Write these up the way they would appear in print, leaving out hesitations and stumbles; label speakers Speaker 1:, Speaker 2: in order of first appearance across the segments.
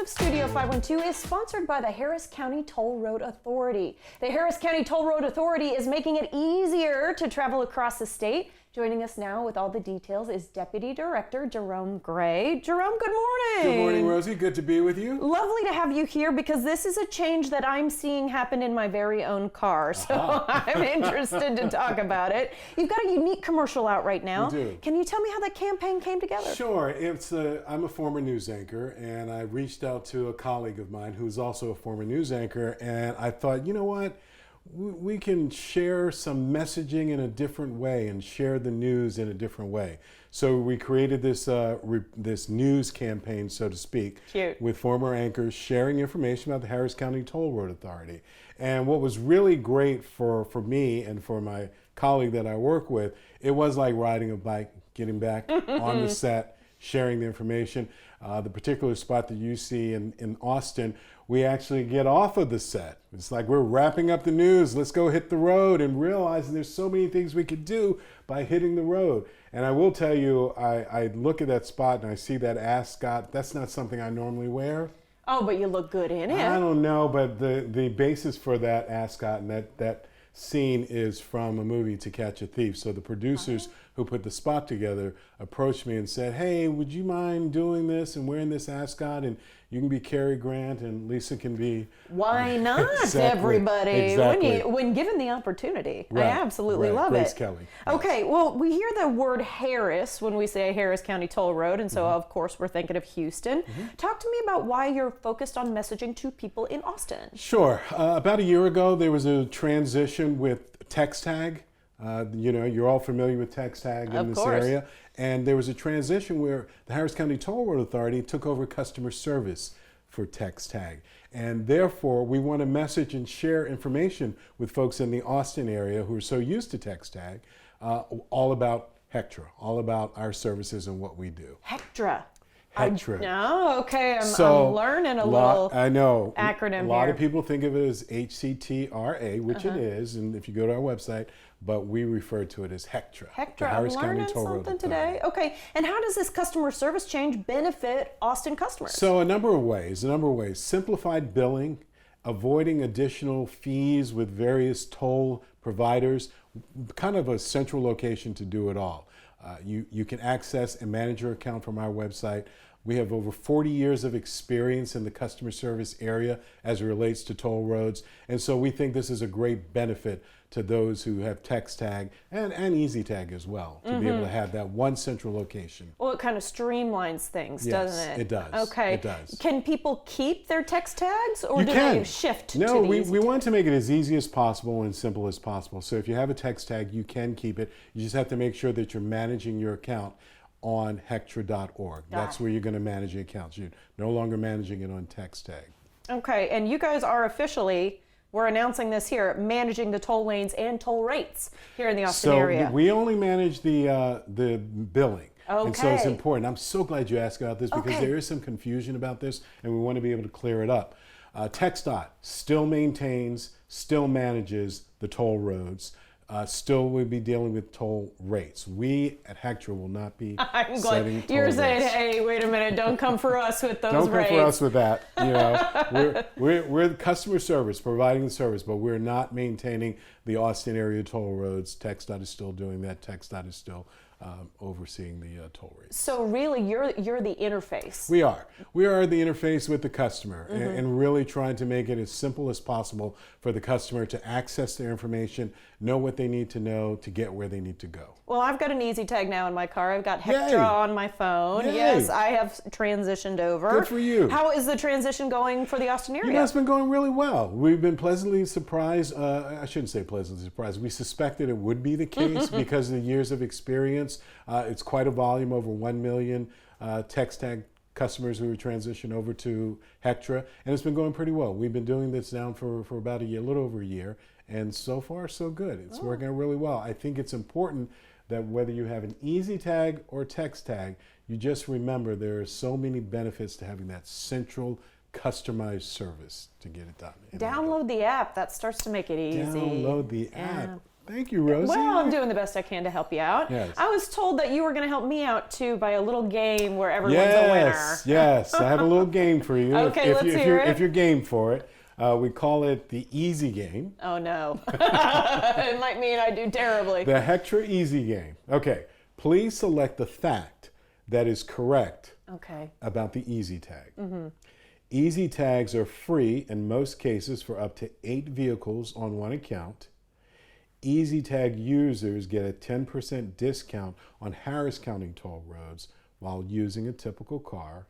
Speaker 1: of Studio 512 is sponsored by the Harris County Toll Road Authority. The Harris County Toll Road Authority is making it easier to travel across the state. Joining us now with all the details is Deputy Director Jerome Gray. Jerome, good morning.
Speaker 2: Good morning, Rosie. Good to be with you.
Speaker 1: Lovely to have you here because this is a change that I'm seeing happen in my very own car. So I'm interested to talk about it. You've got a unique commercial out right now.
Speaker 2: We do.
Speaker 1: Can you tell me how that campaign came together?
Speaker 2: Sure. I'm a former news anchor, and I reached out to a colleague of mine who's also a former news anchor, and I thought, you know what? We can share some messaging in a different way and share the news in a different way. So we created this this news campaign, so to speak, with former anchors sharing information about the Harris County Toll Road Authority. And what was really great for me and for my colleague that I work with, it was like riding a bike, getting back on the set, sharing the information. The particular spot that you see in Austin, we actually get off of the set. It's like we're wrapping up the news. Let's go hit the road and realize there's so many things we could do by hitting the road. And I will tell you, I look at that spot and I see that ascot. That's not something I normally wear.
Speaker 1: Oh, but you look good in it.
Speaker 2: I don't know, but the basis for that ascot and that scene is from a movie, To Catch a Thief. So the producers who put the spot together approached me and said, hey, would you mind doing this and wearing this ascot? And you can be Cary Grant and Lisa can be...
Speaker 1: Why not,
Speaker 2: Exactly.
Speaker 1: everybody?
Speaker 2: Exactly.
Speaker 1: When given the opportunity.
Speaker 2: Right.
Speaker 1: I absolutely love
Speaker 2: Grace
Speaker 1: it.
Speaker 2: Kelly.
Speaker 1: Okay, well, we hear the word Harris when we say Harris County Toll Road, and so of course we're thinking of Houston. Talk to me about why you're focused on messaging to people in Austin.
Speaker 2: Sure. About a year ago, there was a transition with text tag. You're all familiar with text tag in this area. And there was a transition where the Harris County Toll Road Authority took over customer service for text tag. And therefore, we want to message and share information with folks in the Austin area who are so used to text tag, all about Hectra, all about our services and what we do.
Speaker 1: Hectra.
Speaker 2: Hectra.
Speaker 1: Okay. I'm learning a little acronym here.
Speaker 2: A lot of people think of it as HCTRA, which it is, and if you go to our website, but we refer to it as Hectra.
Speaker 1: Hectra, I'm learning something today. Okay, and how does this customer service change benefit Austin customers?
Speaker 2: So a number of ways. Simplified billing, avoiding additional fees with various toll providers, kind of a central location to do it all. You can access and manage your account from our website. We have over 40 years of experience in the customer service area as it relates to toll roads. And so we think this is a great benefit to those who have text tag and easy tag as well, to be able to have that one central location.
Speaker 1: Well, it kind of streamlines things, doesn't it?
Speaker 2: It does.
Speaker 1: Okay.
Speaker 2: It does.
Speaker 1: Can people keep their text tags or do
Speaker 2: they
Speaker 1: shift to
Speaker 2: No,
Speaker 1: the
Speaker 2: we want to make it as easy as possible and simple as possible. So if you have a text tag, you can keep it. You just have to make sure that you're managing your account on hectra.org. That's where you're going to manage your accounts. You're no longer managing it on text tag. Okay,
Speaker 1: and you guys are officially, we're announcing this here, managing the toll lanes and toll rates here in the Austin area.
Speaker 2: So we only manage the billing.
Speaker 1: Okay.
Speaker 2: And so it's important. I'm so glad you asked about this because there is some confusion about this and we want to be able to clear it up. TxDOT still maintains, still manages the toll roads. Still will be dealing with toll rates. We at Hectra will not be setting toll
Speaker 1: You're saying,
Speaker 2: rates.
Speaker 1: hey, wait a minute, don't come for us with those
Speaker 2: Don't
Speaker 1: rates.
Speaker 2: come for us with that. We're customer service, providing the service, but we're not maintaining the Austin area toll roads. TxDOT is still doing that. TxDOT is still overseeing the toll rates.
Speaker 1: So really, you're the interface.
Speaker 2: We are. We are the interface with the customer and really trying to make it as simple as possible for the customer to access their information, know what they need to know to get where they need to go.
Speaker 1: Well, I've got an easy tag now in my car. I've got Hectra on my phone.
Speaker 2: Yay.
Speaker 1: Yes, I have transitioned over.
Speaker 2: Good for you.
Speaker 1: How is the transition going for the Austin area?
Speaker 2: It's been going really well. We've been pleasantly surprised. I shouldn't say pleasantly surprised. We suspected it would be the case because of the years of experience. It's quite a volume, over 1 million text tag customers who were transitioned over to Hectra, and it's been going pretty well. We've been doing this now for about a year, a little over a year, and so far so good. It's working out really well. I think it's important that whether you have an easy tag or text tag, you just remember there are so many benefits to having that central customized service to get it done.
Speaker 1: Download the app. That starts to make it easy.
Speaker 2: Download the app. Thank you, Rosie.
Speaker 1: Well, I'm doing the best I can to help you out.
Speaker 2: Yes.
Speaker 1: I was told that you were going to help me out too by a little game where everyone's a winner.
Speaker 2: Yes, I have a little game for you.
Speaker 1: Okay, let's hear it.
Speaker 2: If you're game for it, we call it the easy game.
Speaker 1: Oh no, it might mean I do terribly.
Speaker 2: The Hectra easy game. Okay, please select the fact that is correct about the easy tag. Easy tags are free in most cases for up to 8 vehicles on one account. Easy tag users get a 10% discount on Harris County toll roads while using a typical car.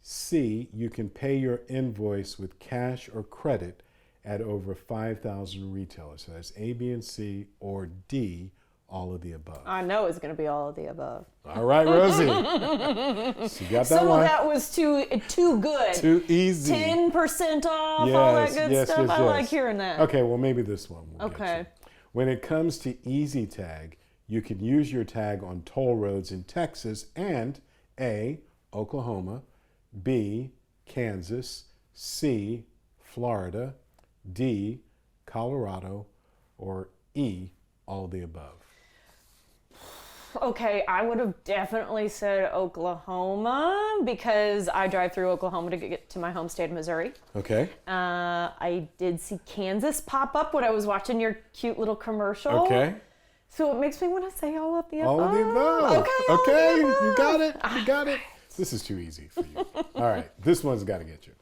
Speaker 2: C, you can pay your invoice with cash or credit at over 5,000 retailers. So that's A, B, and C, or D, all of the above.
Speaker 1: I know it's going to be all of the above.
Speaker 2: All right, Rosie. So you got that one.
Speaker 1: So that was too good.
Speaker 2: Too easy.
Speaker 1: 10% off, all that good stuff.
Speaker 2: Yes.
Speaker 1: I like hearing that.
Speaker 2: Okay, well, maybe this one will get
Speaker 1: Okay.
Speaker 2: you. When it comes to easy tag, you can use your tag on toll roads in Texas and A, Oklahoma, B, Kansas, C, Florida, D, Colorado, or E, all of the above.
Speaker 1: Okay, I would have definitely said Oklahoma because I drive through Oklahoma to get to my home state of Missouri.
Speaker 2: Okay.
Speaker 1: I did see Kansas pop up when I was watching your cute little commercial.
Speaker 2: Okay.
Speaker 1: So it makes me want to say all of the above.
Speaker 2: All of the above. Okay, you got it. You got it. This is too easy for you. All right, this one's got to get you.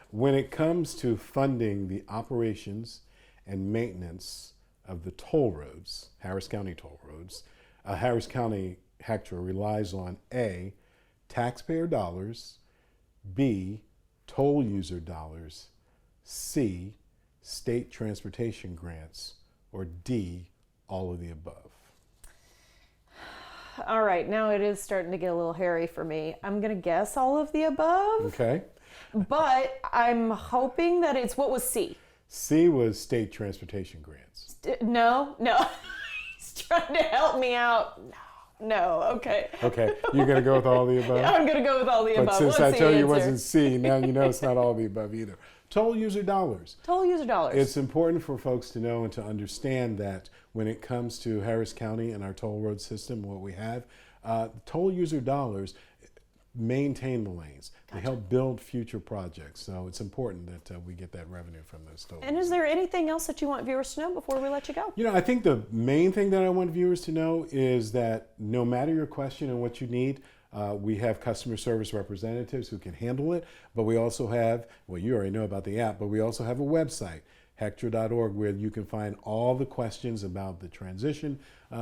Speaker 2: When it comes to funding the operations and maintenance of the toll roads, Harris County toll roads, Harris County Hectra relies on A, taxpayer dollars, B, toll user dollars, C, state transportation grants, or D, all of the above.
Speaker 1: All right, now it is starting to get a little hairy for me. I'm going to guess all of the above.
Speaker 2: Okay.
Speaker 1: But I'm hoping that it's, what was C?
Speaker 2: C was state transportation grants.
Speaker 1: No. He's trying to help me out. No, okay.
Speaker 2: Okay, you're going to go with all the above?
Speaker 1: I'm going to go with all the above.
Speaker 2: But since
Speaker 1: What's
Speaker 2: I told
Speaker 1: the
Speaker 2: you it
Speaker 1: answer?
Speaker 2: wasn't C, now you know it's not all the above either. Toll user dollars.
Speaker 1: Toll user dollars.
Speaker 2: It's important for folks to know and to understand that when it comes to Harris County and our toll road system, what we have, toll user dollars maintain the lanes. They help build future projects. So it's important that we get that revenue from those toll.
Speaker 1: And is there anything else that you want viewers to know before we let you go?
Speaker 2: You know, I think the main thing that I want viewers to know is that no matter your question and what you need, we have customer service representatives who can handle it, but we also have, well, you already know about the app, but we also have a website, hectra.org, where you can find all the questions about the transition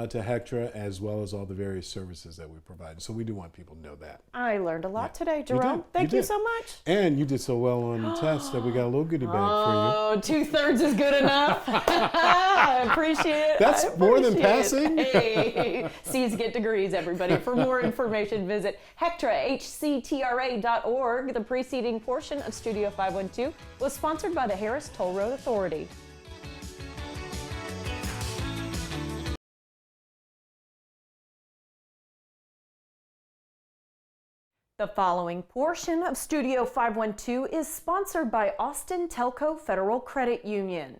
Speaker 2: to Hectra, as well as all the various services that we provide. So we do want people to know that.
Speaker 1: I learned a lot today,
Speaker 2: You
Speaker 1: Jerome.
Speaker 2: did.
Speaker 1: Thank
Speaker 2: You
Speaker 1: you
Speaker 2: did.
Speaker 1: so much.
Speaker 2: And you did so well on the test that we got a little goodie bag
Speaker 1: Oh, 2/3 is good enough. I appreciate it.
Speaker 2: That's more than passing.
Speaker 1: Hey, C's get degrees, everybody. For more information, visit hectra.org. The preceding portion of Studio 512 was sponsored by the Harris Toll Road Authority. The following portion of Studio 512 is sponsored by Austin Telco Federal Credit Union.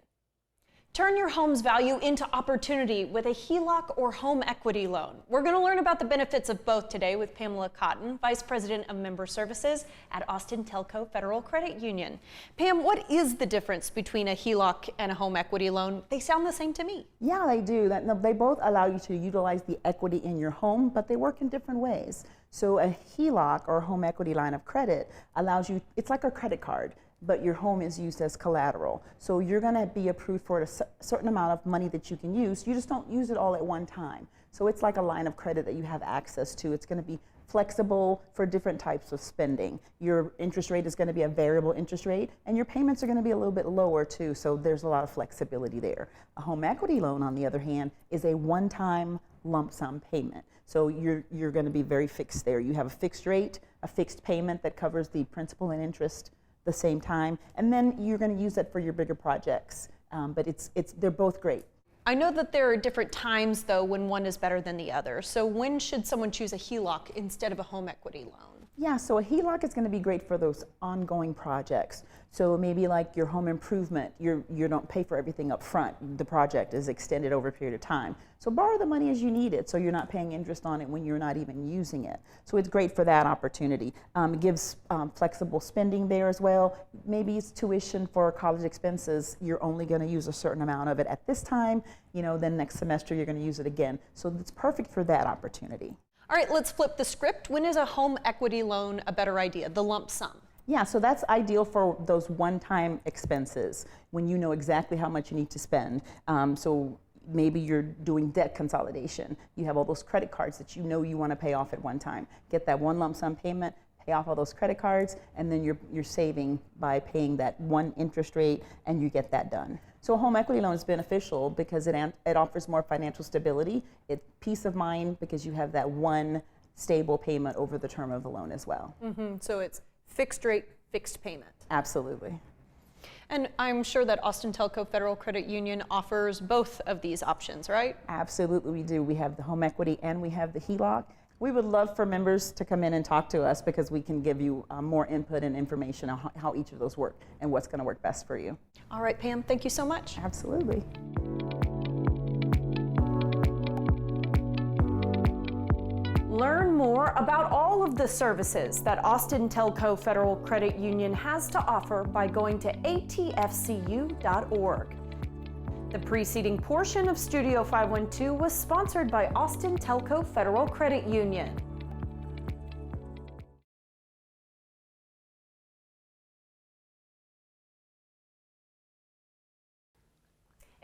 Speaker 1: Turn your home's value into opportunity with a HELOC or home equity loan. We're going to learn about the benefits of both today with Pamela Cotton, Vice President of Member Services at Austin Telco Federal Credit Union. Pam, what is the difference between a HELOC and a home equity loan? They sound the same to me.
Speaker 3: Yeah, they do. They both allow you to utilize the equity in your home, but they work in different ways. So a HELOC or home equity line of credit allows you, it's like a credit card, but your home is used as collateral. So you're gonna be approved for a certain amount of money that you can use. You just don't use it all at one time. So it's like a line of credit that you have access to. It's gonna be flexible for different types of spending. Your interest rate is gonna be a variable interest rate, and your payments are gonna be a little bit lower too, so there's a lot of flexibility there. A home equity loan, on the other hand, is a one-time lump sum payment. So you're gonna be very fixed there. You have a fixed rate, a fixed payment that covers the principal and interest the same time, and then you're going to use that for your bigger projects. But they're both great.
Speaker 1: I know that there are different times, though, when one is better than the other. So when should someone choose a HELOC instead of a home equity loan?
Speaker 3: Yeah, so a HELOC is going to be great for those ongoing projects. So maybe like your home improvement, you don't pay for everything up front. The project is extended over a period of time. So borrow the money as you need it, so you're not paying interest on it when you're not even using it. So it's great for that opportunity. It gives flexible spending there as well. Maybe it's tuition for college expenses. You're only going to use a certain amount of it at this time. Then next semester you're going to use it again. So it's perfect for that opportunity.
Speaker 1: All right, let's flip the script. When is a home equity loan a better idea? The lump sum.
Speaker 3: Yeah, so that's ideal for those one-time expenses when you know exactly how much you need to spend. So maybe you're doing debt consolidation. You have all those credit cards that you know you want to pay off at one time. Get that one lump sum payment, pay off all those credit cards, and then you're saving by paying that one interest rate, and you get that done. So a home equity loan is beneficial because it offers more financial stability, peace of mind because you have that one stable payment over the term of the loan as well.
Speaker 1: So it's fixed rate, fixed payment.
Speaker 3: Absolutely.
Speaker 1: And I'm sure that Austin Telco Federal Credit Union offers both of these options, right?
Speaker 3: Absolutely, we do. We have the home equity and we have the HELOC. We would love for members to come in and talk to us because we can give you more input and information on how each of those work and what's going to work best for you.
Speaker 1: All right, Pam, thank you so much.
Speaker 3: Absolutely.
Speaker 1: Learn more about all of the services that Austin Telco Federal Credit Union has to offer by going to atfcu.org. The preceding portion of Studio 512 was sponsored by Austin Telco Federal Credit Union.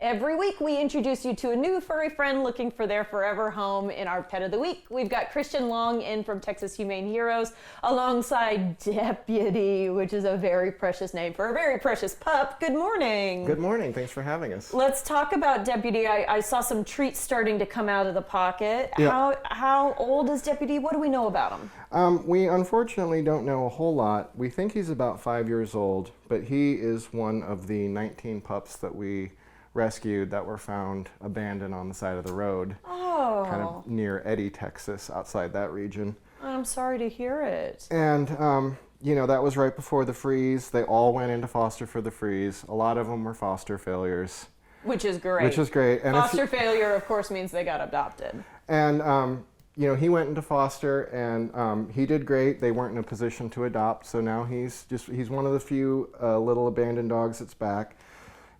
Speaker 1: Every week we introduce you to a new furry friend looking for their forever home. In our Pet of the Week, we've got Christian Long in from Texas Humane Heroes alongside Deputy, which is a very precious name for a very precious pup. Good morning.
Speaker 4: Good morning. Thanks for having us.
Speaker 1: Let's talk about Deputy. I saw some treats starting to come out of the pocket.
Speaker 4: Yeah.
Speaker 1: How old is Deputy? What do we know about him?
Speaker 4: We unfortunately don't know a whole lot. We think he's about 5 years old, but he is one of the 19 pups that we rescued that were found abandoned on the side of the road.
Speaker 1: Oh.
Speaker 4: Kind of near Eddy, Texas, outside that region.
Speaker 1: I'm sorry to hear it.
Speaker 4: And, that was right before the freeze. They all went into foster for the freeze. A lot of them were foster failures.
Speaker 1: Which is great.
Speaker 4: Which is great. And
Speaker 1: foster failure, of course, means they got adopted.
Speaker 4: And, he went into foster and he did great. They weren't in a position to adopt. So now he's one of the few little abandoned dogs that's back.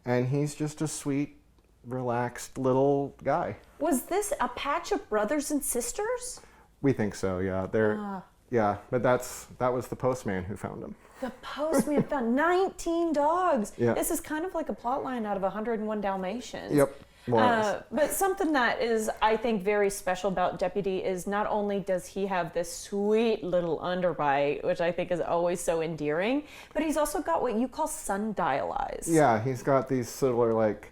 Speaker 4: And he's just a sweet, relaxed little guy.
Speaker 1: Was this a patch of brothers and sisters?
Speaker 4: We think so, yeah. Yeah, but that was the postman who found him.
Speaker 1: The postman found 19 dogs.
Speaker 4: Yeah.
Speaker 1: This is kind of like a plot line out of 101 Dalmatians.
Speaker 4: Yep.
Speaker 1: But something that is, I think, very special about Deputy is not only does he have this sweet little underbite, which I think is always so endearing, but he's also got what you call sundial eyes.
Speaker 4: Yeah, he's got these sort of like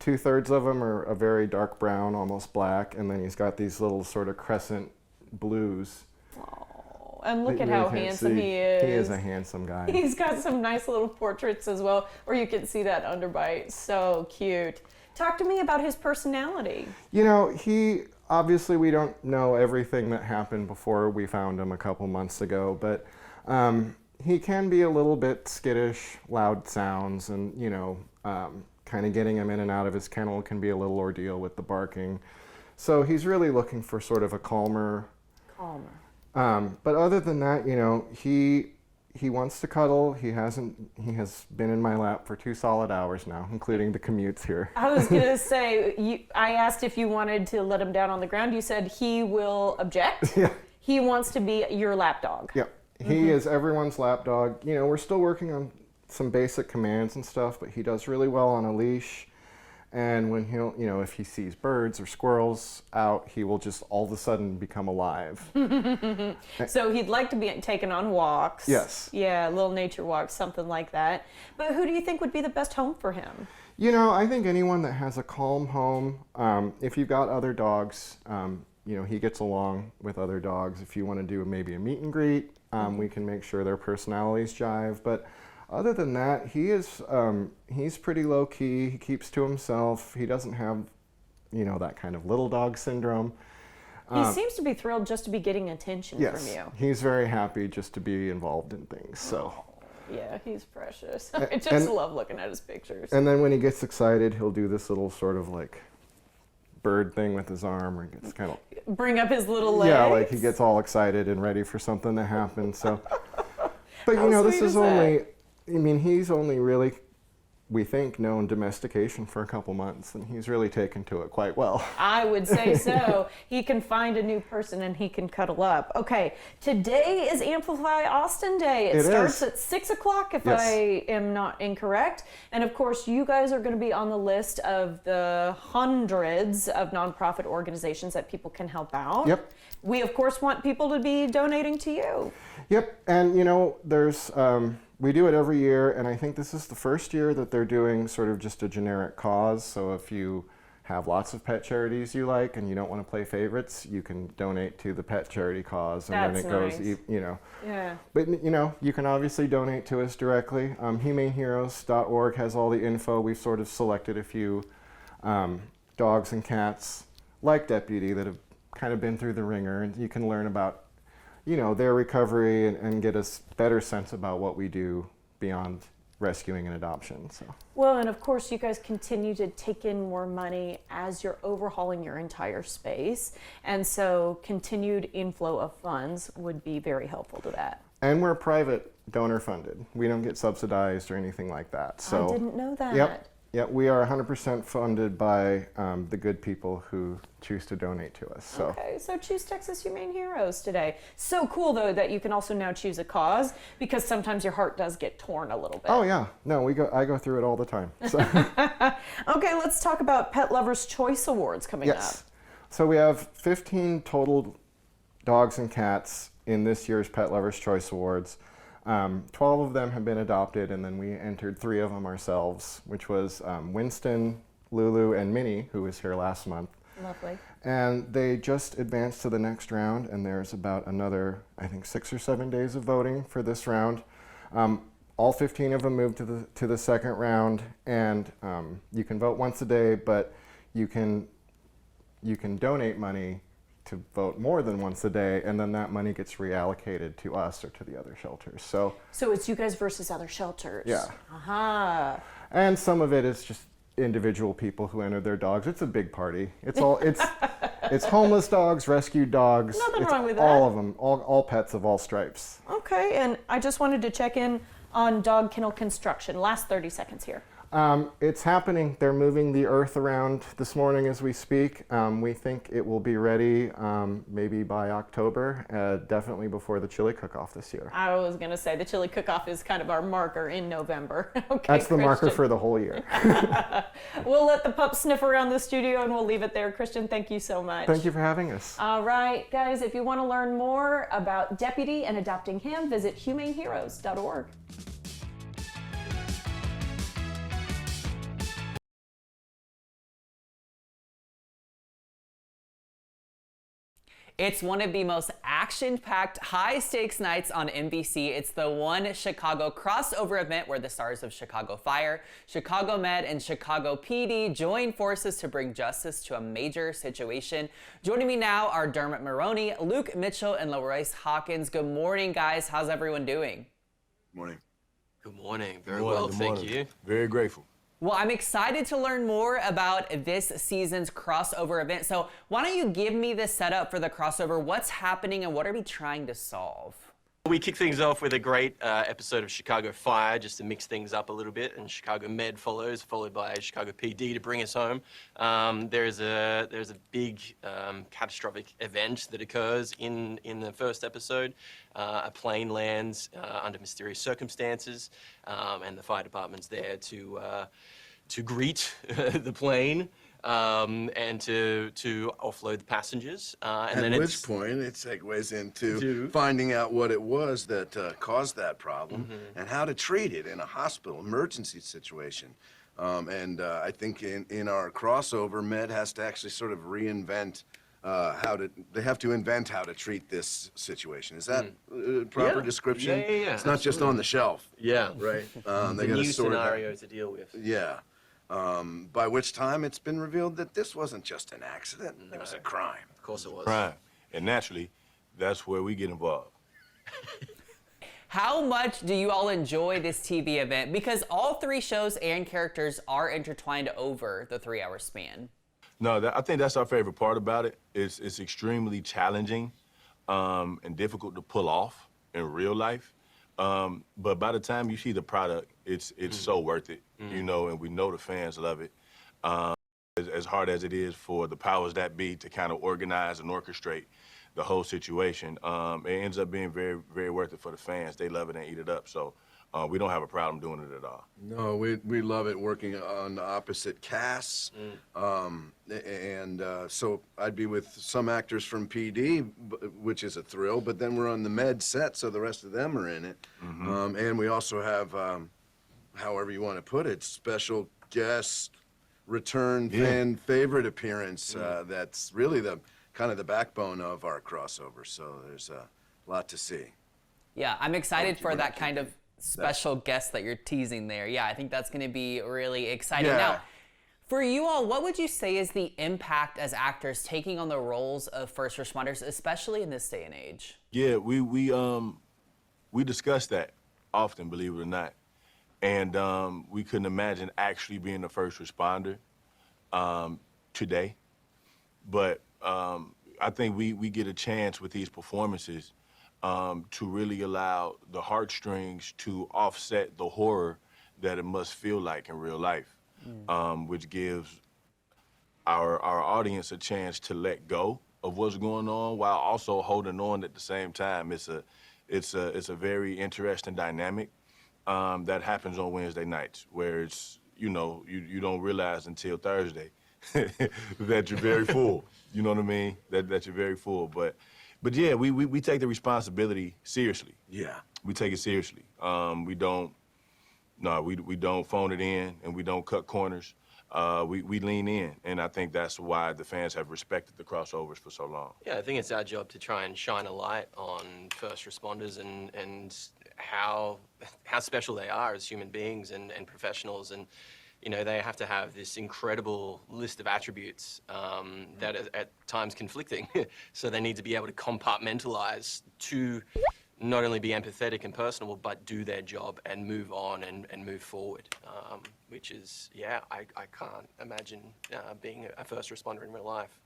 Speaker 4: 2/3 of them are a very dark brown, almost black, and then he's got these little sort of crescent blues.
Speaker 1: Oh, and look at how handsome he is.
Speaker 4: He is a handsome guy.
Speaker 1: He's got some nice little portraits as well, where you can see that underbite. So cute. Talk to me about his personality.
Speaker 4: He obviously, we don't know everything that happened before we found him a couple months ago, but he can be a little bit skittish, loud sounds, and kind of getting him in and out of his kennel can be a little ordeal with the barking. So he's really looking for sort of a calmer. But other than that, he wants to cuddle. He has been in my lap for 2 solid hours now, including the commutes here.
Speaker 1: I was going to say, I asked if you wanted to let him down on the ground. You said he will object.
Speaker 4: Yeah.
Speaker 1: He wants to be your lap dog.
Speaker 4: Yeah. He is everyone's lap dog. We're still working on some basic commands and stuff, but he does really well on a leash. And when if he sees birds or squirrels out, he will just all of a sudden become alive.
Speaker 1: So he'd like to be taken on walks.
Speaker 4: Yes.
Speaker 1: Yeah, little nature walks, something like that. But who do you think would be the best home for him?
Speaker 4: I think anyone that has a calm home, if you've got other dogs, he gets along with other dogs. If you want to do maybe a meet and greet, we can make sure their personalities jive. But other than that, he's pretty low key. He keeps to himself. He doesn't have, that kind of little dog syndrome.
Speaker 1: He seems to be thrilled just to be getting attention from you.
Speaker 4: He's very happy just to be involved in things. So.
Speaker 1: Yeah, he's precious. I just love looking at his pictures.
Speaker 4: And then when he gets excited, he'll do this little sort of like bird thing with his arm, where he gets kind of
Speaker 1: bring up his little legs.
Speaker 4: Yeah, like he gets all excited and ready for something to happen. So, but you know, this is only. I mean, he's only really, we think, known domestication for a couple months, and he's really taken to it quite well.
Speaker 1: I would say so. He can find a new person and he can cuddle up. Okay, today is Amplify Austin Day. It starts at 6 o'clock if I am not incorrect. And of course, you guys are going to be on the list of the hundreds of nonprofit organizations that people can help out.
Speaker 4: Yep.
Speaker 1: We, of course, want people to be donating to you.
Speaker 4: Yep, and you know, there's, we do it every year, and I think this is the first year that they're doing sort of just a generic cause. So if you have lots of pet charities you like and you don't want to play favorites, you can donate to the pet charity cause, and then it goes, you know. Yeah. But you know, you can obviously donate to us directly. HumaneHeroes.org has all the info. We've sort of selected a few dogs and cats like Deputy that have kind of been through the ringer, and you can learn about, you know, their recovery and get a better sense about what we do beyond rescuing and adoption. So.
Speaker 1: Well, and of course you guys continue to take in more money as you're overhauling your entire space, and so continued inflow of funds would be very helpful to that.
Speaker 4: And we're private donor funded. We don't get subsidized or anything like that. So
Speaker 1: I didn't know that.
Speaker 4: Yep. Yeah, we are 100% funded by the good people who choose to donate to us. So.
Speaker 1: Okay, so choose Texas Humane Heroes today. So cool, though, that you can also now choose a cause, because sometimes your heart does get torn a little bit.
Speaker 4: Oh, yeah. No, I go through it all the time. So.
Speaker 1: Okay, let's talk about Pet Lovers' Choice Awards coming up.
Speaker 4: So we have 15 total dogs and cats in this year's Pet Lovers' Choice Awards. 12 of them have been adopted, and then we entered 3 of them ourselves, which was Winston, Lulu, and Minnie, who was here last month.
Speaker 1: Lovely.
Speaker 4: And they just advanced to the next round, and there's about another, I think, 6 or 7 days of voting for this round. All 15 of them moved to the second round, and you can vote once a day, but you can donate money to vote more than once a day, and then that money gets reallocated to us or to the other shelters. So
Speaker 1: it's you guys versus other shelters.
Speaker 4: Yeah.
Speaker 1: Aha.
Speaker 4: And some of it is just individual people who entered their dogs. It's a big party. It's all it's homeless dogs, rescued dogs.
Speaker 1: Nothing wrong with that.
Speaker 4: All of them, all pets of all stripes.
Speaker 1: Okay, and I just wanted to check in on dog kennel construction. Last 30 seconds here.
Speaker 4: It's happening. They're moving the earth around this morning as we speak. We think it will be ready maybe by October, definitely before the chili cook-off this year.
Speaker 1: I was going to say the chili cook-off is kind of our marker in November. Okay,
Speaker 4: that's the marker for the whole year.
Speaker 1: We'll let the pups sniff around the studio and we'll leave it there. Christian, thank you so much.
Speaker 4: Thank you for having us.
Speaker 1: All right, guys, if you want to learn more about Deputy and adopting him, visit humaneheroes.org.
Speaker 5: It's one of the most action-packed, high-stakes nights on NBC. It's the One Chicago crossover event where the stars of Chicago Fire, Chicago Med, and Chicago PD join forces to bring justice to a major situation. Joining me now are Dermot Maroney, Luke Mitchell, and LaRoyce Hawkins. Good morning, guys. How's everyone doing?
Speaker 6: Morning.
Speaker 7: Good morning. Very well, thank you.
Speaker 6: Very grateful.
Speaker 5: Well, I'm excited to learn more about this season's crossover event. So why don't you give me the setup for the crossover? What's happening and what are we trying to solve?
Speaker 7: We kick things off with a great episode of Chicago Fire, just to mix things up a little bit, and Chicago Med follows, followed by Chicago PD to bring us home. There's a big catastrophic event that occurs in the first episode. A plane lands under mysterious circumstances, and the fire department's there to greet the plane. And to offload the passengers.
Speaker 6: At which point it segues into finding out what it was that caused that problem and how to treat it in a hospital emergency situation. I think in our crossover, Med has to actually sort of reinvent they have to invent how to treat this situation. Is that a proper description?
Speaker 7: Yeah.
Speaker 6: It's not just on the shelf.
Speaker 7: Yeah.
Speaker 6: Right.
Speaker 7: They got a new scenario to deal with.
Speaker 6: Yeah. by which time it's been revealed that this wasn't just an accident, it was a crime.
Speaker 7: Of course it was.
Speaker 8: Crime. And naturally, that's where we get involved.
Speaker 5: How much do you all enjoy this TV event? Because all 3 shows and characters are intertwined over the 3-hour span.
Speaker 8: No, I think that's our favorite part about it. It's extremely challenging and difficult to pull off in real life. But by the time you see the product, it's so worth it, you know, and we know the fans love it. As hard as it is for the powers that be to kind of organize and orchestrate the whole situation, it ends up being very, very worth it for the fans. They love it and eat it up. So we don't have a problem doing it at all.
Speaker 6: No, we love it working on opposite casts. So I'd be with some actors from PD, which is a thrill, but then we're on the med set, so the rest of them are in it. And we also have, however you want to put it, special guest return fan favorite appearance. That's really the kind of the backbone of our crossover. So there's a lot to see.
Speaker 5: Yeah, I'm excited for that kind of special guest that you're teasing there. Yeah, I think that's going to be really exciting.
Speaker 6: Yeah.
Speaker 5: Now, for you all, what would you say is the impact as actors taking on the roles of first responders, especially in this day and age?
Speaker 8: Yeah, we discuss that often, believe it or not. And we couldn't imagine actually being a first responder today. But I think we get a chance with these performances to really allow the heartstrings to offset the horror that it must feel like in real life, which gives our audience a chance to let go of what's going on while also holding on at the same time. It's a very interesting dynamic that happens on Wednesday nights, where it's, you know, you don't realize until Thursday that you're very full. You know what I mean? That you're very full. But yeah, we take the responsibility seriously.
Speaker 6: Yeah.
Speaker 8: We take it seriously. We don't phone it in, and we don't cut corners. We lean in, and I think that's why the fans have respected the crossovers for so long.
Speaker 7: Yeah, I think it's our job to try and shine a light on first responders and how special they are as human beings and professionals. And you know, they have to have this incredible list of attributes that are at times conflicting. So they need to be able to compartmentalize to not only be empathetic and personable, but do their job and move on and move forward, which is, yeah, I can't imagine being a first responder in real life.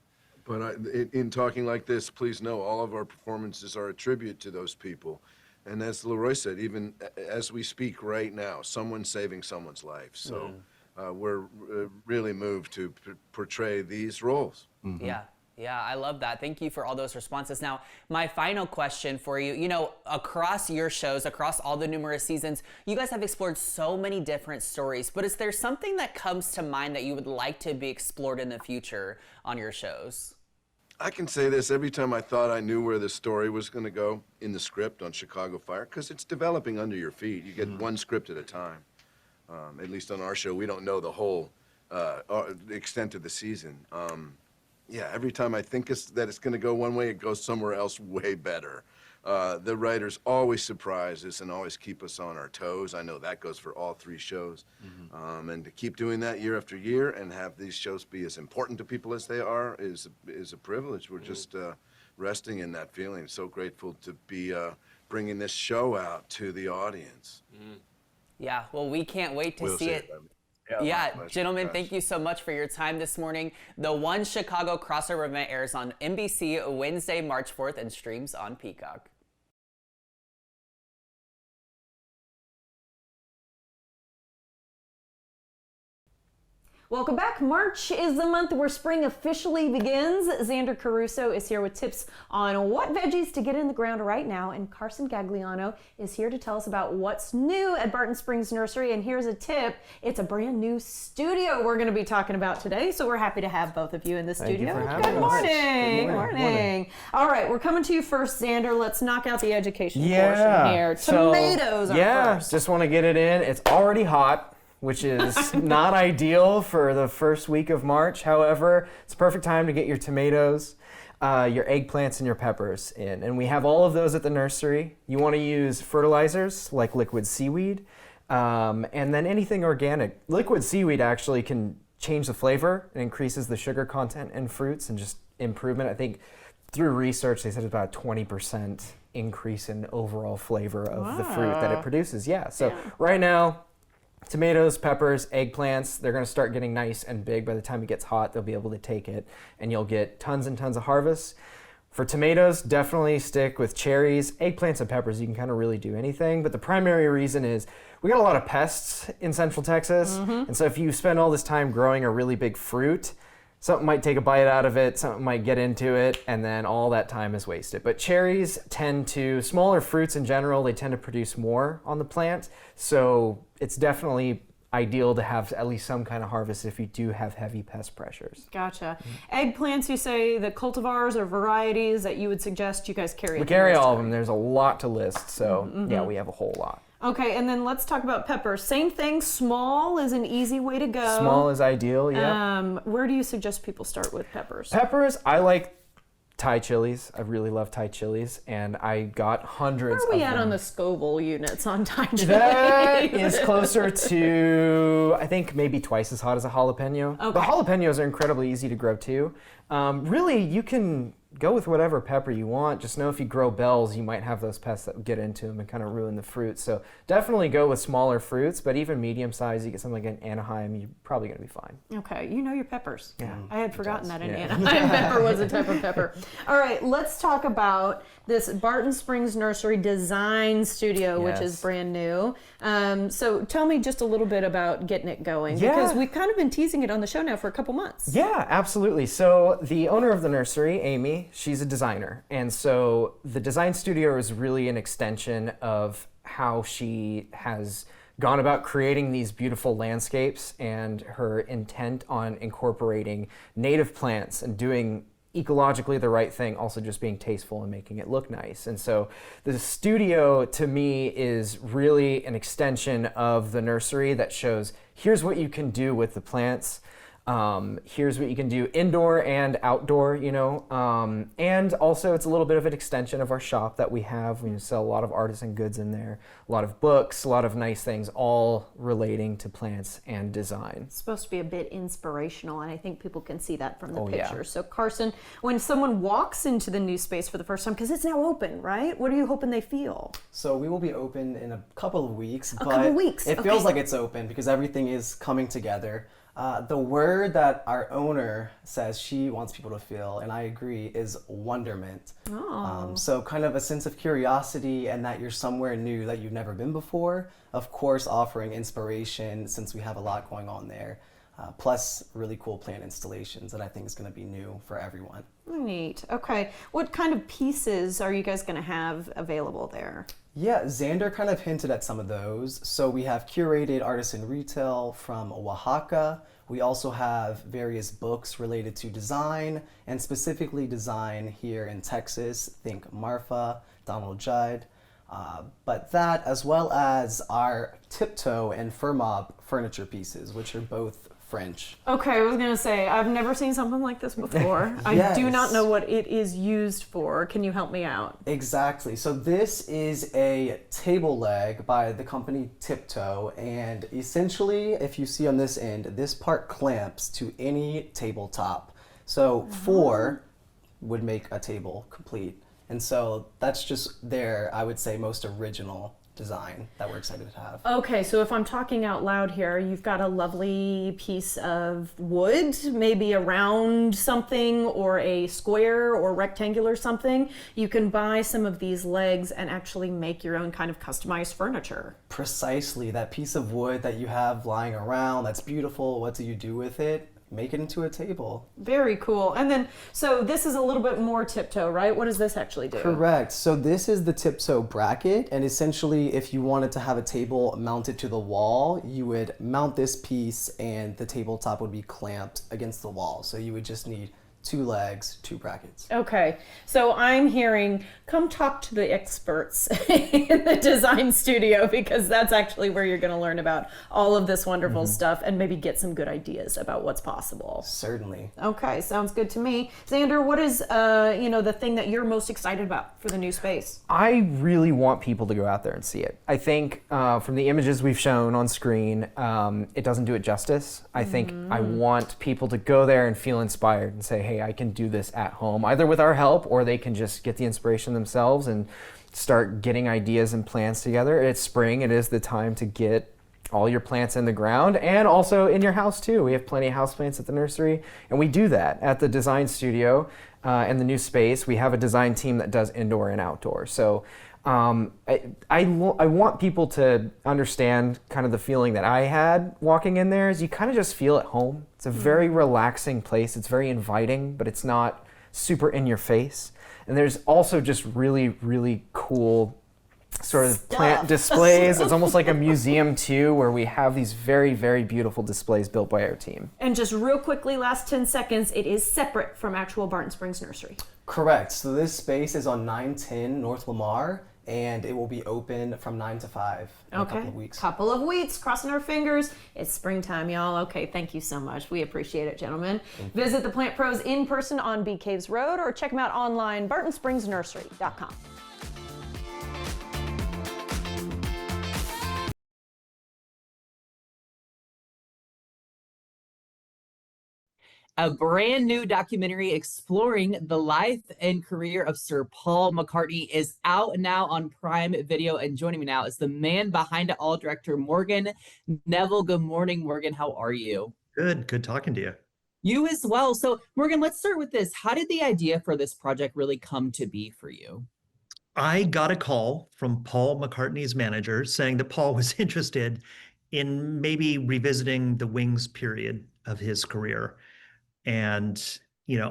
Speaker 6: But in talking like this, please know all of our performances are a tribute to those people. And as Leroy said, even as we speak right now, someone's saving someone's life. So we're really moved to portray these roles.
Speaker 5: Yeah, I love that. Thank you for all those responses. Now, my final question for you, you know, across your shows, across all the numerous seasons, you guys have explored so many different stories, but is there something that comes to mind that you would like to be explored in the future on your shows?
Speaker 6: I can say this every time I thought I knew where the story was going to go in the script on Chicago Fire, because it's developing under your feet. You get one script at a time. At least on our show, we don't know the whole extent of the season. Yeah, every time I think that it's going to go one way, it goes somewhere else way better. The writers always surprise us and always keep us on our toes. I know that goes for all 3 shows. And to keep doing that year after year and have these shows be as important to people as they are is a privilege. We're just resting in that feeling. So grateful to be bringing this show out to the audience.
Speaker 5: Yeah, well, we can't wait to see it. Yeah, gentlemen, thank you so much for your time this morning. The One Chicago crossover event airs on NBC Wednesday, March 4th and streams on Peacock.
Speaker 1: Welcome back. March is the month where spring officially begins. Xander Caruso is here with tips on what veggies to get in the ground right now, and Carson Gagliano is here to tell us about what's new at Barton Springs Nursery. And here's a tip. It's a brand new studio we're going to be talking about today, so we're happy to have both of you in the studio. Good morning. Good morning. All right, we're coming to you first, Xander. Let's knock out the education portion here. Tomatoes are first.
Speaker 9: Just want to get it in. It's already hot, which is not ideal for the first week of March. However, it's a perfect time to get your tomatoes, your eggplants, and your peppers in. And we have all of those at the nursery. You want to use fertilizers like liquid seaweed. And then anything organic. Liquid seaweed actually can change the flavor and increases the sugar content in fruits and just improvement. I think through research, they said it's about a 20% increase in overall flavor of the fruit that it produces. Yeah, so right now, tomatoes, peppers, eggplants, they're gonna start getting nice and big. By the time it gets hot, they'll be able to take it and you'll get tons and tons of harvests. For tomatoes, definitely stick with cherries. Eggplants and peppers, you can kind of really do anything. But the primary reason is we got a lot of pests in Central Texas. And so if you spend all this time growing a really big fruit, something might take a bite out of it, something might get into it, and then all that time is wasted. But cherries tend to, smaller fruits in general, they tend to produce more on the plant. So it's definitely ideal to have at least some kind of harvest if you do have heavy pest pressures.
Speaker 1: Gotcha. Eggplants, you say the cultivars or varieties that you would suggest you guys carry?
Speaker 9: We carry all of them. There's a lot to list, so yeah, we have a whole lot.
Speaker 1: Okay, and then let's talk about peppers. Same thing, small is an easy way to go.
Speaker 9: Small is ideal, yeah.
Speaker 1: Where do you suggest people start with peppers?
Speaker 9: Peppers, I like Thai chilies. I really love Thai chilies, and I got hundreds of them.
Speaker 1: Where are we at on the Scoville units on Thai chili?
Speaker 9: That is closer to, I think, maybe twice as hot as a jalapeno.
Speaker 1: Okay.
Speaker 9: But jalapenos are incredibly easy to grow too. Really, you can go with whatever pepper you want. Just know if you grow bells, you might have those pests that get into them and kind of ruin the fruit. So definitely go with smaller fruits, but even medium size, you get something like an Anaheim, you're probably going to be fine.
Speaker 1: Okay, you know your peppers.
Speaker 9: Yeah.
Speaker 1: I had forgotten that an Anaheim pepper was a type of pepper. All right, let's talk about this Barton Springs Nursery Design Studio, which is brand new. So tell me just a little bit about getting it going, because we've kind of been teasing it on the show now for a couple months.
Speaker 9: Yeah, absolutely. So the owner of the nursery, Amy, she's a designer. And so the design studio is really an extension of how she has gone about creating these beautiful landscapes and her intent on incorporating native plants and doing ecologically the right thing, also just being tasteful and making it look nice. And so the studio to me is really an extension of the nursery that shows here's what you can do with the plants. Here's what you can do indoor and outdoor, you know, and also it's a little bit of an extension of our shop that we have. We sell a lot of artisan goods in there, a lot of books, a lot of nice things, all relating to plants and design.
Speaker 1: It's supposed to be a bit inspirational, and I think people can see that from the
Speaker 9: Oh, yeah.
Speaker 1: pictures. So Carson, when someone walks into the new space for the first time, because it's now open, right? What are you hoping they feel?
Speaker 10: So we will be open in a couple of weeks.
Speaker 1: A couple of weeks,
Speaker 10: It feels like it's open because everything is coming together. The word that our owner says she wants people to feel, and I agree, is wonderment. So kind of a sense of curiosity and that you're somewhere new that you've never been before. Of course, offering inspiration since we have a lot going on there. Plus really cool plant installations that I think is going to be new for everyone.
Speaker 1: Neat. Okay. What kind of pieces are you guys going to have available there?
Speaker 10: Yeah, Xander kind of hinted at some of those. So we have curated artisan retail from Oaxaca. We also have various books related to design, and specifically design here in Texas. Think Marfa, Donald Judd. But that, as well as our Tiptoe and Fermob furniture pieces, which are both French.
Speaker 1: Okay, I was going to say, I've never seen something like this before. I do not know what it is used for. Can you help me out?
Speaker 10: Exactly. So this is a table leg by the company Tiptoe, and essentially, if you see on this end, this part clamps to any tabletop. So 4 would make a table complete. And so that's just their, I would say, most original design that we're excited to have.
Speaker 1: Okay, so if I'm talking out loud here, you've got a lovely piece of wood, maybe a round something or a square or rectangular something. You can buy some of these legs and actually make your own kind of customized furniture.
Speaker 10: Precisely, that piece of wood that you have lying around, that's beautiful. What do you do with it? Make it into a table.
Speaker 1: Very cool. And then, so this is a little bit more Tiptoe, right? What does this actually do?
Speaker 10: Correct. So this is the Tiptoe bracket, and essentially if you wanted to have a table mounted to the wall, you would mount this piece and the tabletop would be clamped against the wall. So you would just need 2 legs, 2 brackets.
Speaker 1: Okay, so I'm hearing come talk to the experts in the design studio, because that's actually where you're going to learn about all of this wonderful stuff and maybe get some good ideas about what's possible.
Speaker 10: Certainly.
Speaker 1: Okay, sounds good to me. Xander, what is the thing that you're most excited about for the new space?
Speaker 9: I really want people to go out there and see it. I think from the images we've shown on screen, it doesn't do it justice. I think I want people to go there and feel inspired and say, hey, I can do this at home, either with our help, or they can just get the inspiration themselves and start getting ideas and plans together. It's spring. It is the time to get all your plants in the ground, and also in your house too. We have plenty of houseplants at the nursery, and we do that at the design studio in the new space. We have a design team that does indoor and outdoor. So I want people to understand kind of the feeling that I had walking in there, is you kind of just feel at home. It's a very relaxing place. It's very inviting, but it's not super in your face. And there's also just really, really cool sort of plant displays. It's almost like a museum too, where we have these very, very beautiful displays built by our team.
Speaker 1: And just real quickly, last 10 seconds, it is separate from actual Barton Springs Nursery.
Speaker 10: Correct. So this space is on 910 North Lamar, and it will be open from 9 to 5 in a couple of weeks.
Speaker 1: Couple of weeks, crossing our fingers. It's springtime, y'all. Okay, thank you so much. We appreciate it, gentlemen. Visit the Plant Pros in person on Bee Caves Road, or check them out online, bartonspringsnursery.com.
Speaker 5: A brand new documentary exploring the life and career of Sir Paul McCartney is out now on Prime Video. And joining me now is the man behind it all, director Morgan Neville. Good morning, Morgan. How are you?
Speaker 11: Good talking to you.
Speaker 5: You as well. So, Morgan, let's start with this. How did the idea for this project really come to be for you?
Speaker 11: I got a call from Paul McCartney's manager saying that Paul was interested in maybe revisiting the Wings period of his career. And,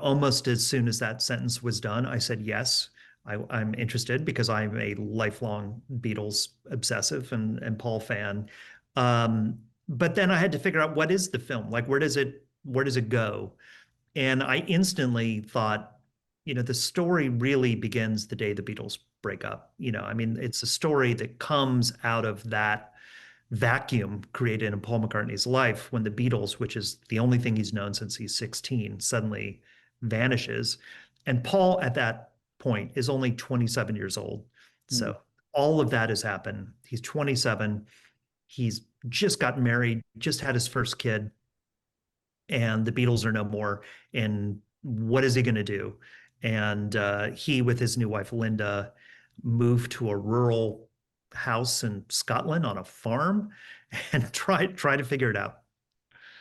Speaker 11: almost as soon as that sentence was done, I said, yes, I'm interested, because I'm a lifelong Beatles obsessive and Paul fan. But then I had to figure out, what is the film? Like, where does it go? And I instantly thought, the story really begins the day the Beatles break up. It's a story that comes out of that vacuum created in Paul McCartney's life when the Beatles, which is the only thing he's known since he's 16, suddenly vanishes. And Paul at that point is only 27 years old. So all of that has happened. He's 27. He's just got married, just had his first kid, and the Beatles are no more. And what is he going to do? And he, with his new wife, Linda, moved to a rural house in Scotland on a farm and try to figure it out.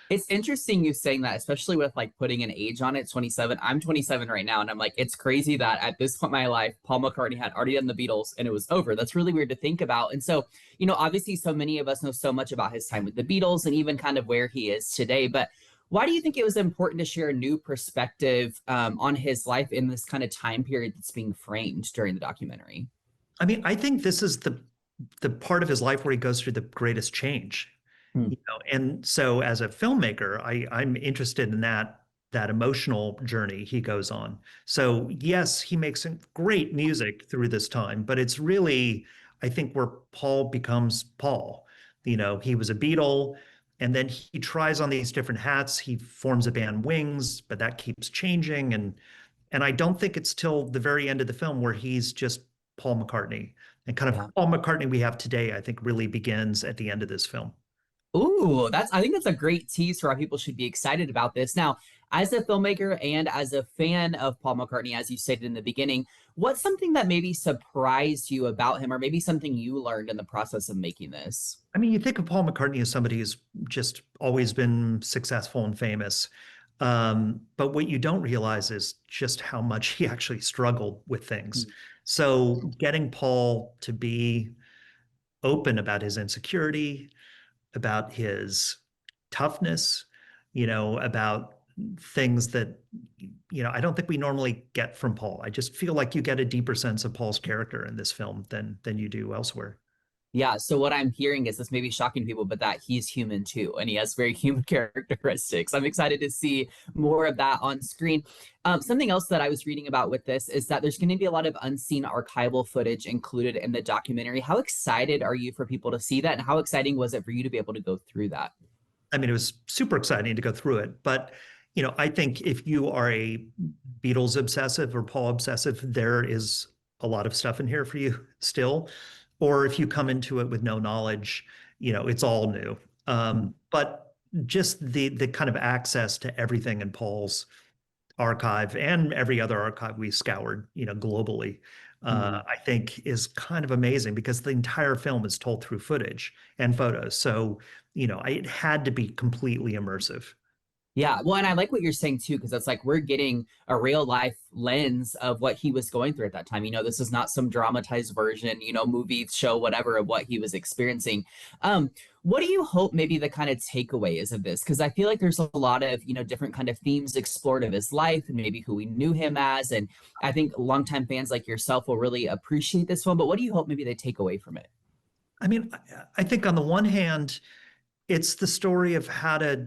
Speaker 5: It's interesting you saying that, especially with like putting an age on it, 27. I'm 27 right now, and I'm like, it's crazy that at this point in my life, Paul McCartney had already done the Beatles and it was over. That's really weird to think about. And so, obviously so many of us know so much about his time with the Beatles and even kind of where he is today. But why do you think it was important to share a new perspective on his life in this kind of time period that's being framed during the documentary?
Speaker 11: I think this is the part of his life where he goes through the greatest change. And so as a filmmaker, I'm interested in that emotional journey he goes on. So yes, he makes some great music through this time, but it's really, I think, where Paul becomes Paul. He was a Beatle, and then he tries on these different hats. He forms a band, Wings, but that keeps changing. And I don't think it's till the very end of the film where he's just Paul McCartney. And kind of Paul McCartney we have today, I think, really begins at the end of this film.
Speaker 5: Ooh, I think that's a great tease for why people should be excited about this. Now, as a filmmaker and as a fan of Paul McCartney, as you stated in the beginning, what's something that maybe surprised you about him, or maybe something you learned in the process of making this?
Speaker 11: You think of Paul McCartney as somebody who's just always been successful and famous. But what you don't realize is just how much he actually struggled with things. So getting Paul to be open about his insecurity, about his toughness, about things that, I don't think we normally get from Paul. I just feel like you get a deeper sense of Paul's character in this film than you do elsewhere.
Speaker 5: Yeah, so what I'm hearing is this may be shocking to people, but that he's human too, and he has very human characteristics. I'm excited to see more of that on screen. Something else that I was reading about with this is that there's going to be a lot of unseen archival footage included in the documentary. How excited are you for people to see that, and how exciting was it for you to be able to go through that?
Speaker 11: I mean, it was super exciting to go through it. But, I think if you are a Beatles obsessive or Paul obsessive, there is a lot of stuff in here for you still. Or if you come into it with no knowledge, it's all new. But just the kind of access to everything in Paul's archive and every other archive we scoured, globally, I think is kind of amazing because the entire film is told through footage and photos. So, it had to be completely immersive.
Speaker 5: Yeah, well, and I like what you're saying too, because it's like we're getting a real life lens of what he was going through at that time. This is not some dramatized version, movie, show, whatever, of what he was experiencing. What do you hope maybe the kind of takeaway is of this? Because I feel like there's a lot of, different kind of themes explored of his life and maybe who we knew him as. And I think longtime fans like yourself will really appreciate this film. But what do you hope maybe they take away from it?
Speaker 11: I mean, I think on the one hand, it's the story of how to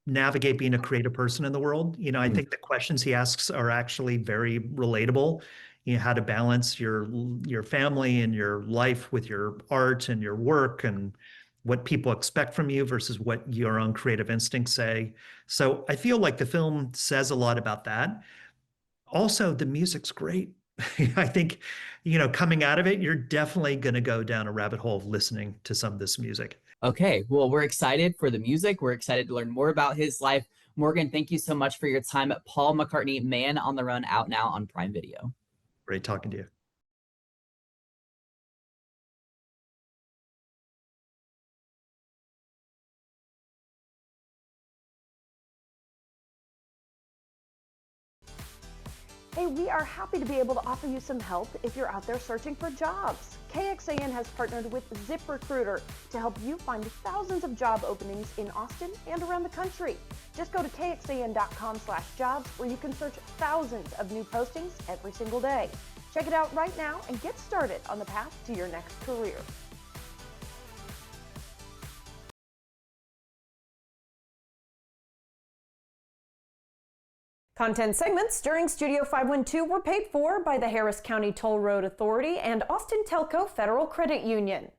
Speaker 11: navigate being a creative person in the world. I think the questions he asks are actually very relatable. How to balance your family and your life with your art and your work and what people expect from you versus what your own creative instincts say. So I feel like the film says a lot about that. Also, the music's great. I think, coming out of it, you're definitely going to go down a rabbit hole of listening to some of this music.
Speaker 5: Okay, well, we're excited for the music. We're excited to learn more about his life. Morgan, thank you so much for your time. Paul McCartney, Man on the Run, out now on Prime Video.
Speaker 11: Great talking to you.
Speaker 1: Hey, we are happy to be able to offer you some help if you're out there searching for jobs. KXAN has partnered with ZipRecruiter to help you find thousands of job openings in Austin and around the country. Just go to kxan.com/jobs where you can search thousands of new postings every single day. Check it out right now and get started on the path to your next career. Content segments during Studio 512 were paid for by the Harris County Toll Road Authority and Austin Telco Federal Credit Union.